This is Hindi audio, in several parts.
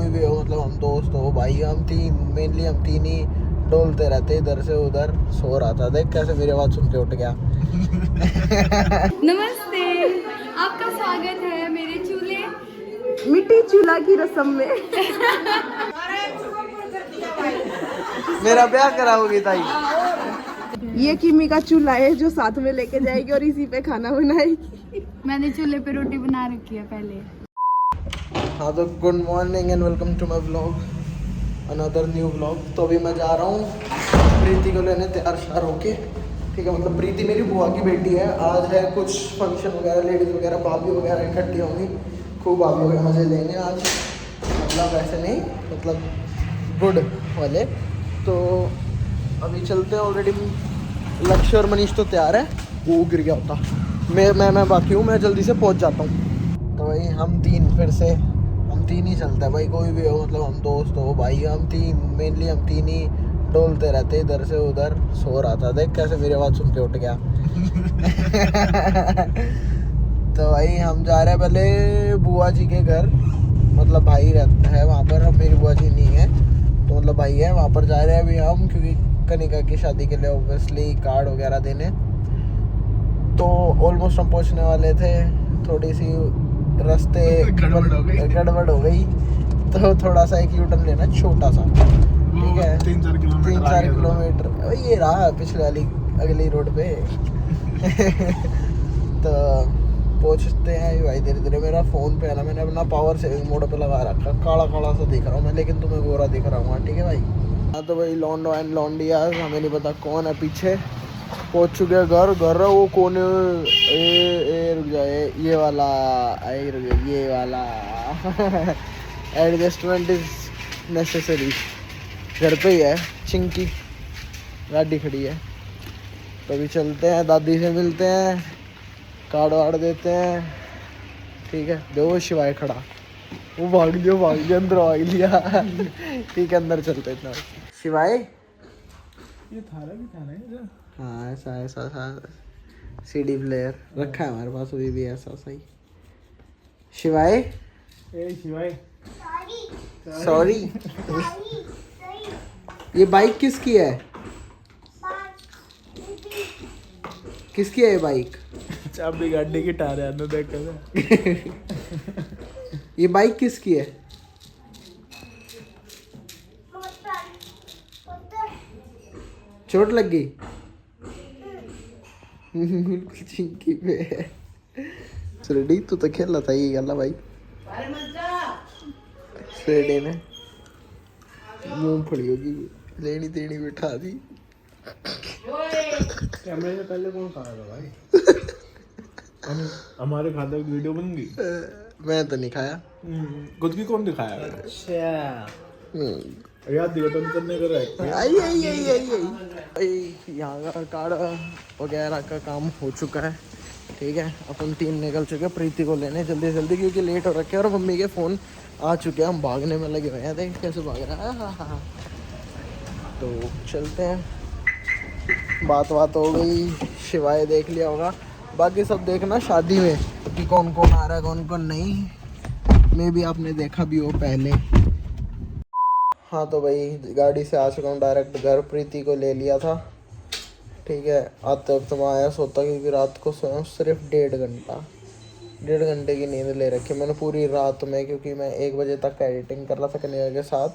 कोई भी हो, मतलब हम दोस्त हो भाई, हम तीन ही डोलते रहते इधर से उधर। सो रहा था, देख कैसे मेरी आवाज़ सुन के उठ गया। नमस्ते, आपका स्वागत है मेरे चूल्हे मिट्टी चूल्हा की रस्म में। मेरा ब्याह कराओगी ताई? ये किमी का चूल्हा है जो साथ में लेके जाएगी और इसी पे खाना बनाएगी। मैंने चूल्हे पे रोटी बना रखी है पहले। हाँ तो good morning and welcome to my vlog, another new vlog. तो अभी मैं जा रहा हूँ प्रीति को लेने तैयार श्यार होके, ठीक है। मतलब प्रीति मेरी बुआ की बेटी है। आज है कुछ फंक्शन वगैरह, लेडीज़ वगैरह, भाभी वगैरह इकट्ठी होंगी, खूब भाभी वगैरह मज़े लेंगे आज। मतलब ऐसे नहीं, मतलब गुड वाले। तो अभी चलते हैं। ऑलरेडी लक्ष्य और मनीष तो तैयार है, वो गिर गया होता। मैं बाकी हूँ, मैं जल्दी से पहुँच जाता हूँ। तो भाई हम तीन ही चलते हैं भाई, कोई भी हो, मतलब हम दोस्त हो भाई, हम तीन ही डोलते रहते इधर से उधर। सो रहा था, देख कैसे मेरी आवाज़ सुन के उठ गया। तो भाई हम जा रहे हैं पहले बुआ जी के घर, मतलब भाई रहता है वहाँ पर, अब मेरी बुआ जी नहीं है तो मतलब भाई है वहाँ पर जा रहे हैं अभी हम, क्योंकि कनिका की शादी के लिए ऑब्वियसली कार्ड वगैरह देने। तो ऑलमोस्ट हम पहुँचने वाले थे, थोड़ी सी रास्ते गड़बड़ हो गई, तो थोड़ा सा एक यूटर्न लेना छोटा सा, ठीक है। 3-4 किलोमीटर ये रहा पिछले वाली अगली रोड पे। तो पहुँचते हैं भाई धीरे धीरे। मेरा फ़ोन पे है ना, मैंने अपना पावर सेविंग मोड पे लगा रखा, काला काला सा दिख रहा हूँ मैं, लेकिन तुम्हें गोरा दिख रहा हूँ, ठीक है भाई। हाँ तो भाई लॉन्डो एंड लॉन्डियाज, हमें नहीं पता कौन है पीछे, पहुँच चुके हैं घर। वो कौन ए रुक जाए, ये वाला रुक जाए, ये वाला। Adjustment is necessary. घर पे ही है, चिंकी गाड़ी खड़ी है। तो अभी चलते हैं, दादी से मिलते हैं, कार्ड वार्ड देते हैं, ठीक है। दो शिवाय खड़ा, वो भाग लिया अंदर भाग लिया। ठीक है अंदर चलते इतना। शिवाय ये थाला भी था ना? हाँ ऐसा सीडी प्लेयर रखा है हमारे पास अभी भी, ऐसा सही। शिवाय ए शिवाय सॉरी। ये बाइक किसकी है? किसकी है ये बाइक? चाबी गाड़ी की टायर है, देख कर। ये बाइक किसकी है? चोट लग गई? बिल्कुल चिंकी पे है। रेडी तू तो खेल रहा था ये गला भाई। रेडी ने मूंगफली होगी लेनी तेनी बिठा दी। कैमरे से पहले कौन खा रहा था भाई? हमारे खाते की वीडियो बन गई। मैं तो नहीं खाया। खुद की कौन दिखाया? अच्छा याद दिया तो करने का रहा। आई यहाँ का कार्ड वगैरह का काम हो चुका है, ठीक है। अपन 3 निकल चुके हैं प्रीति को लेने जल्दी जल्दी, क्योंकि लेट हो रखे हैं और मम्मी के फ़ोन आ चुके हैं। हम भागने में लगे हुए हैं, देख कैसे भाग रहा है। हाँ। तो चलते हैं, बात हो गई, शिवाय देख लिया होगा, बाकी सब देखना शादी में कि कौन कौन आ रहा है कौन कौन नहीं। मे भी आपने देखा भी हो पहले। हाँ तो भाई गाड़ी से आ चुका हूँ डायरेक्ट घर, प्रीति को ले लिया था, ठीक है। आते वक्त मैं आया सोता, क्योंकि रात को सोया हूँ सिर्फ 1.5 घंटे की नींद ले रखी मैंने पूरी रात में, क्योंकि मैं 1 बजे तक एडिटिंग कर रहा था कन्या के साथ,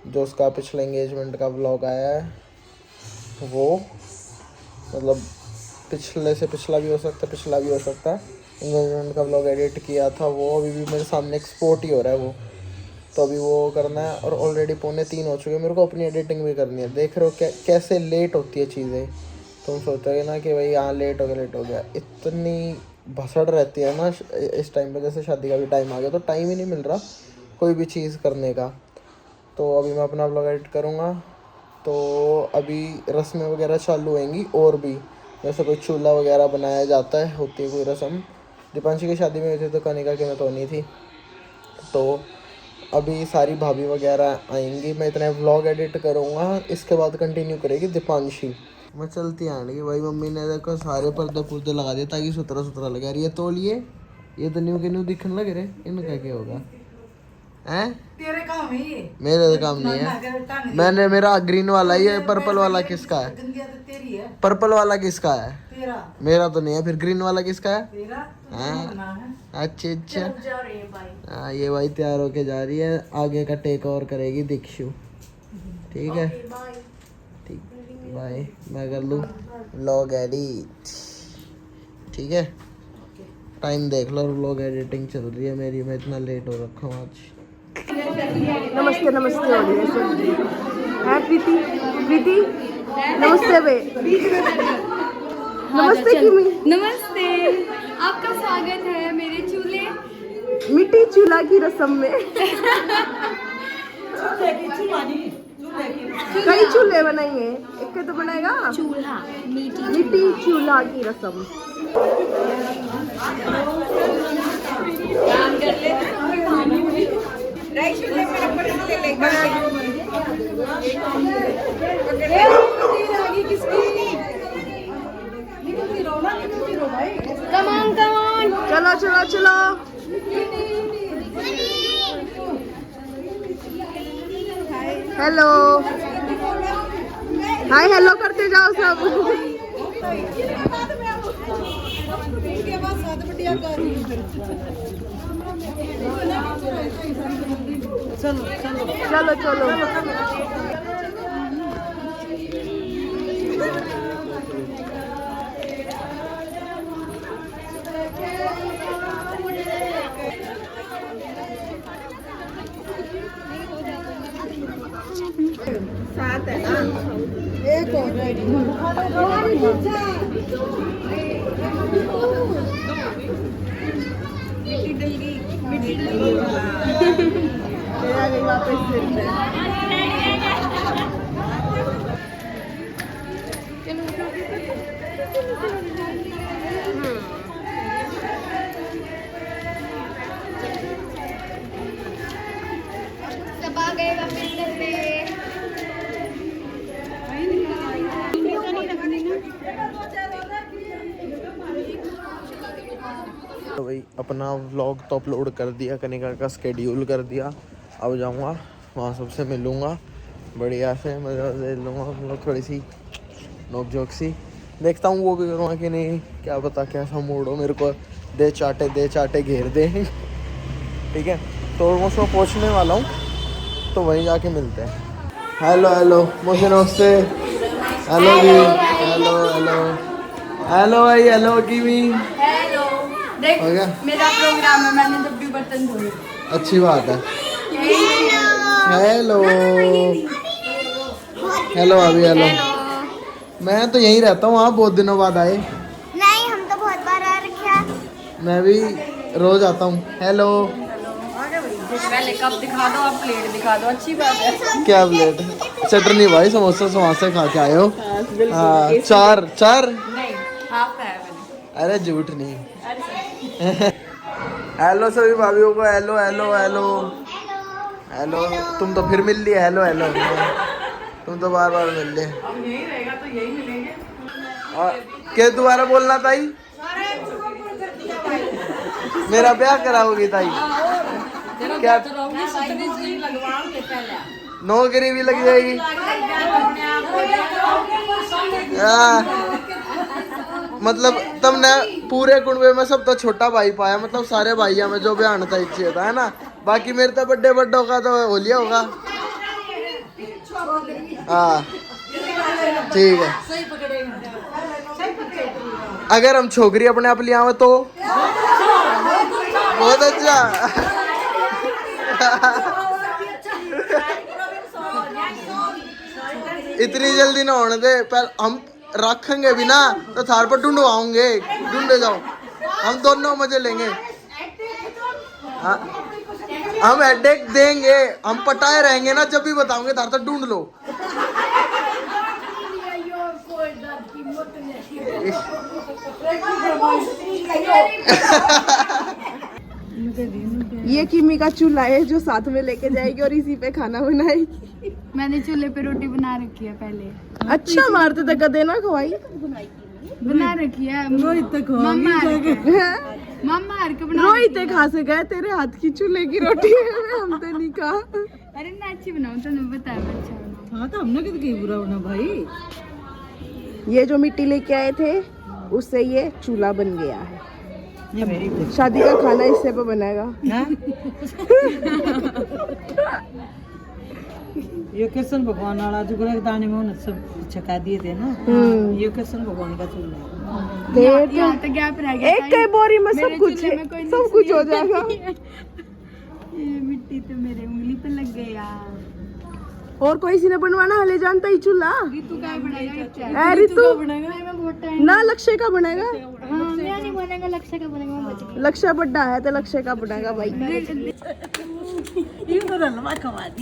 जो उसका पिछले एंगेजमेंट का व्लॉग आया है वो, मतलब पिछले से पिछला भी हो सकता है, एंगेजमेंट का व्लॉग एडिट किया था वो, अभी भी मेरे सामने एक्सपोर्ट ही हो रहा है वो, तो अभी वो करना है। और ऑलरेडी 2:45 हो चुके हैं, मेरे को अपनी एडिटिंग भी करनी है। देख रहे हो कैसे लेट होती है चीज़ें। तुम सोचोगे ना कि भाई हाँ लेट हो गया, इतनी भसड़ रहती है ना इस टाइम पे, जैसे शादी का भी टाइम आ गया तो टाइम ही नहीं मिल रहा कोई भी चीज़ करने का। तो अभी मैं अपना व्लॉग एडिट करूँगा, तो अभी रस्में वगैरह चालू होंगी, और भी जैसे कोई चूल्हा वगैरह बनाया जाता है, होती है कोई रस्म। दीपांशी की शादी में हुई थी तो कनिका की में तो नहीं थी। तो अभी सारी भाभी वगैरह आएंगी, मैं इतना व्लॉग एडिट करूँगा, इसके बाद कंटिन्यू करेगी दीपांशी। मैं चलती आने लगी भाई, मम्मी ने देखो सारे पर्दे लगा दिए ताकि सुथरा लगे। ये तोलिए, ये तो न्यू के न्यू दिखने लग रहे, इनका क्या होगा हैं? तेरे काम है ये। मेरे तो काम नहीं है। मैंने मेरा ग्रीन वाला ही है। पर्पल वाला किसका है? गंदिया तो तेरी है। पर्पल वाला किसका है? तेरा। मेरा तो नहीं है। फिर ग्रीन वाला किसका है? तेरा। हाँ। ना है। अच्छा अच्छा। जा रही है भाई। हाँ ये भाई तैयार होके जा रही है। आगे का टेक ओवर करेगी दीक्षु। ठीक है ठीक बाय। मैं कर लूँ व्लॉग एडिट। ठीक है टाइम देख लो। व्लॉग एडिटिंग चल रही है मेरी। मैं इतना लेट हो रखा हूँ आज। नमस्ते नमस्ते हाँ प्रीति प्रीति नमस्ते बे नमस्ते किमी। नमस्ते, आपका स्वागत है मेरे चूल्हे। मिट्टी चूल्हा की रस्म में कई चूल्हे बनाएंगे। एक के तो बनाएगा चूल्हा मिट्टी चूल्हा की रस्म। कमान कमान। चलो चलो चलो। हेलो हाय हेलो करते जाओ सब। चलो चलो साथ है ना। एक सब आ गए वापस घर पे। तो भाई अपना व्लॉग तो अपलोड कर दिया। कनिका का स्केड्यूल कर दिया। अब जाऊंगा वहाँ सबसे मिलूंगा बढ़िया से। मजा ले लूँगा। हम लोग थोड़ी सी नोक जोक सी देखता हूँ वो भी करूँगा कि नहीं। क्या पता कैसा मूड हो। मेरे को दे चाटे घेर दे। ठीक है तो ऑलमोस्ट मैं पहुँचने वाला हूँ। तो वहीं जाके मिलते हैं। हेलो हेलो मुझे नमस्ते। हेलो जी हेलो हेलो हेलो भाई हेलो कीवी। हेलो देख हो गया? मेरा प्रोग्राम है, मैंने जब भी बर्तन धोए। अच्छी बात है। हेलो हेलो अभी हेलो। मैं तो यहीं रहता हूँ। आप बहुत दिनों बाद आए। नहीं हम तो बहुत बार आ रखे। मैं भी रोज आता हूँ। हेलो पहले कप दिखा दो, आप प्लेट दिखा दो, अच्छी बात है। क्या प्लेट? चटनी भाई समोसा समोसे खा के आए हो? हाँ चार चार। नहीं हाफ है मैंने। अरे झूठ नहीं। हेलो सभी भाभीियों को। Hello hello hello hello. तुम तो फिर मिल लिए। हेलो हेलो तुम तो बार बार मिल लिए। अब यही रहेगा तो यही मिलेंगे। और क्या दोबारा बोलना ताई? मेरा ब्याह कराओगी ताई? क्या नौकरी भी लग जाएगी? मतलब तुमने पूरे कुंबे में सब तो छोटा भाई पाया। मतलब सारे भाइयों में जो बयान था इच्छा था है ना। बाकी मेरे तो बर्थडे होगा तो होलिया होगा। हाँ ठीक है। अगर हम छोकरी अपने आप ले आवे तो बहुत अच्छा। इतनी जल्दी ना होने दे। पर हम रखेंगे भी ना तो थार पर ढूंढवाओगे। ढूंढे जाओ। हम दोनों मजे लेंगे। हाँ, हम हेडेक देंगे। हम पटाए रहेंगे ना। जब भी बताओगे थार तो ढूंढ लो। ये किमी का चूल्हा है जो साथ में लेके जाएगी और इसी पे खाना बनाएगी। मैंने चूल्हे पे रोटी बना रखी है पहले। अच्छा मारते तक देना खवाई बना रखी है। मम्मा आ रखी है। मम्मा हर के बना रोहित खा से गए तेरे हाथ की चूल्हे की रोटी हम तो नहीं खा। अरे ना अच्छी बनाऊं तो नहीं बताया अच्छा बनाऊं। हाँ तो हमने कितनी बुरा बना भाई। ये जो मिट्टी लेके आए थे उससे ये चूल्हा बन गया है। ये मेरी शादी का खाना इससे पे बनेगा। ये कृष्ण भगवान वाला जो दाने में सब छका दिए थे ना, ये कृष्ण भगवान का चूल्हा। यहाँ तो गैप रह गया। एक कई बोरी में सब कुछ हो जाएगा। ये मिट्टी तो मेरे उंगली पे लग गई यार। और कोई सी ने बनवाना हले जानता ही चूल्हा। ऋतु का बनाएगा। ऋतु ना लक्ष्य का बनेगा। हाँ मैं नहीं बनेगा, लक्ष्य का बनेगा। लक्ष्य बड़ा है तो लक्ष्य का बनेगा भाई।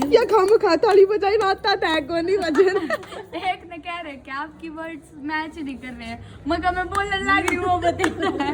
क्या खाम खा थाली बजाई रात तक को नहीं बजे। एक ने कह रहे कि आपकी वर्ड्स मैच नहीं कर रहे हैं, मगर मैं बोलने लग रही हूँ वो बता रहा है।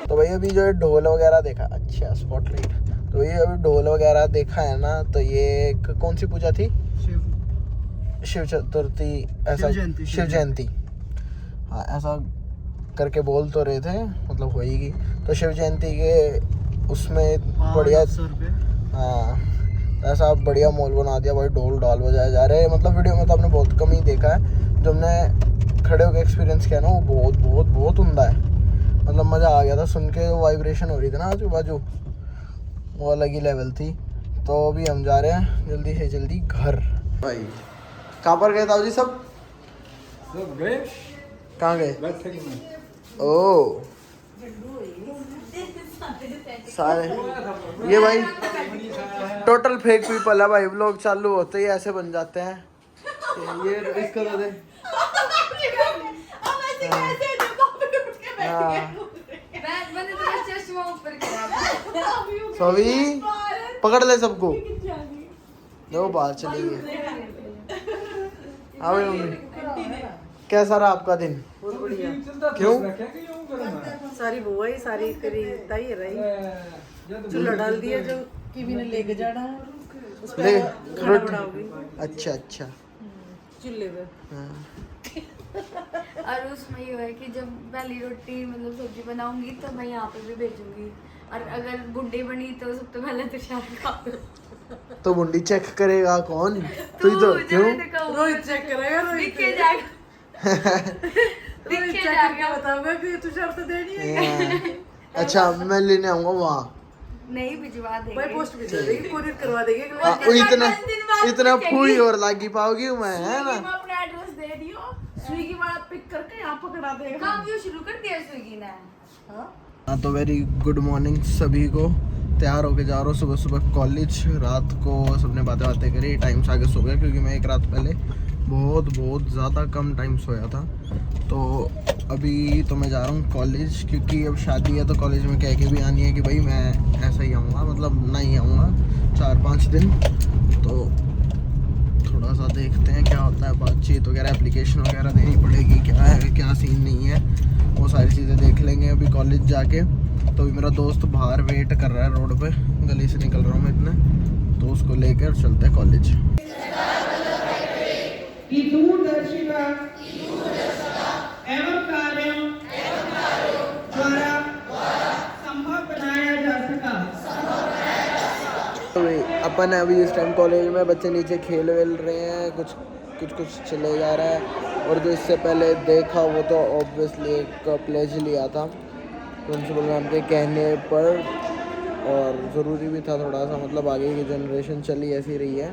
तो भाई अभी जो है ढोल वगैरह देखा, अच्छा स्पॉटलाइट। तो ये अभी ढोल वगैरह देखा है ना, तो ये कौन सी पूजा थी? शिव चतुर्थी, ऐसा शिव जयंती। हाँ ऐसा करके बोल तो रहे थे, मतलब होएगी। तो शिव जयंती के उसमें बढ़िया, हाँ ऐसा बढ़िया मॉल बना दिया भाई, ढोल ढाल बजाए जा रहे हैं। मतलब वीडियो में तो आपने बहुत कम ही देखा है, जो हमने खड़े होकर एक्सपीरियंस किया ना वो बहुत बहुत बहुत उम्दा है। मतलब मज़ा आ गया था सुन के, वाइब्रेशन हो रही थी ना आजू बाजू, वो अलग ही लेवल थी। तो अभी हम जा रहे हैं जल्दी से जल्दी घर। भाई कहाँ पर गए ताऊ जी सब गए? कहाँ गए? बैठक में। ओ सारे ये भाई टोटल फेक पीपल है भाई। व्लॉग चालू होते ही ऐसे बन जाते हैं। ये इसका तो दे। सभी पकड़ ले सबको, देखो बाहर चली गई। हाँ भाई मम्मी कैसा रहा आपका दिन? क्यों? सारी बुआ ही सारी तेरी ताई रही, चूल्हा डाल दिया जो कीवी ने लेके जाना है, उस पे खाना बनाओगी। अच्छा अच्छा चूल्हे पे। और उसमें ये है कि जब पहली रोटी मतलब सब्जी बनाऊंगी तो मैं यहाँ पे भी भेजूंगी, और अगर बुड्ढी बनी तो सबसे पहले तुषार खाओ। तो बुंडी चेक करेगा कौन? तू ही तो। क्यों? रोहित चेक करेगा, रोहित दिखे जाएगा चेक करके बताऊंगा कि तुषार तो देनी है। अच्छा मैं लेने आऊंगा वहाँ। नहीं भिजवा देंगे भाई, पोस्ट भिजवा देंगे, कोरियर करवा देंगे। इतना फूई और लागी पाओगी मैं, है ना? अपना एड्रेस दे दियो, स्विगी वाला पिक करके यहाँ पकड़ा देगा। काम क्यों शुरू कर दिया स्विगी ने? हाँ तो वेरी गुड मॉर्निंग सभी को। तैयार होके जा रहा हूँ सुबह सुबह कॉलेज। रात को सबने बातें करी, टाइम से आगे सो गया क्योंकि मैं एक रात पहले बहुत ज़्यादा कम टाइम सोया था। तो अभी तो मैं जा रहा हूँ कॉलेज, क्योंकि अब शादी है तो कॉलेज में कह के भी आनी है कि भाई मैं ऐसा ही आऊँगा, मतलब नहीं आऊँगा 4-5 दिन। तो थोड़ा सा देखते हैं क्या होता है, बातचीत वगैरह, एप्लीकेशन वगैरह देनी पड़ेगी, क्या है क्या सीन नहीं है, वो सारी चीज़ें देख लेंगे अभी कॉलेज जाके। तो अभी मेरा दोस्त बाहर वेट कर रहा है रोड पे, गली से निकल रहा हूँ मैं इतने, तो उसको लेकर चलते हैं कॉलेज। दूरदर्शिता एवं कार्यों द्वारा संभव बनाया जा सका। तो अपन अभी इस टाइम कॉलेज में, बच्चे नीचे खेल वेल रहे हैं, कुछ चले जा रहा है। और जो इससे पहले देखा वो तो ऑब्वियसली एक प्लेज लिया था प्रिंसिपल मैम के कहने पर, और ज़रूरी भी था थोड़ा सा, मतलब आगे की जनरेशन चली ऐसी रही है।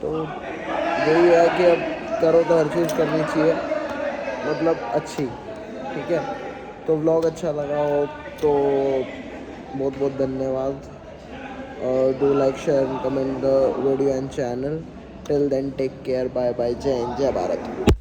तो यही है कि अब करो तो हर चीज़ करनी चाहिए, मतलब अच्छी, ठीक है। तो व्लॉग अच्छा लगा हो तो बहुत बहुत धन्यवाद. Do like, share and comment the video and channel. Till then take care, bye bye, जय हिंद, जय भारत.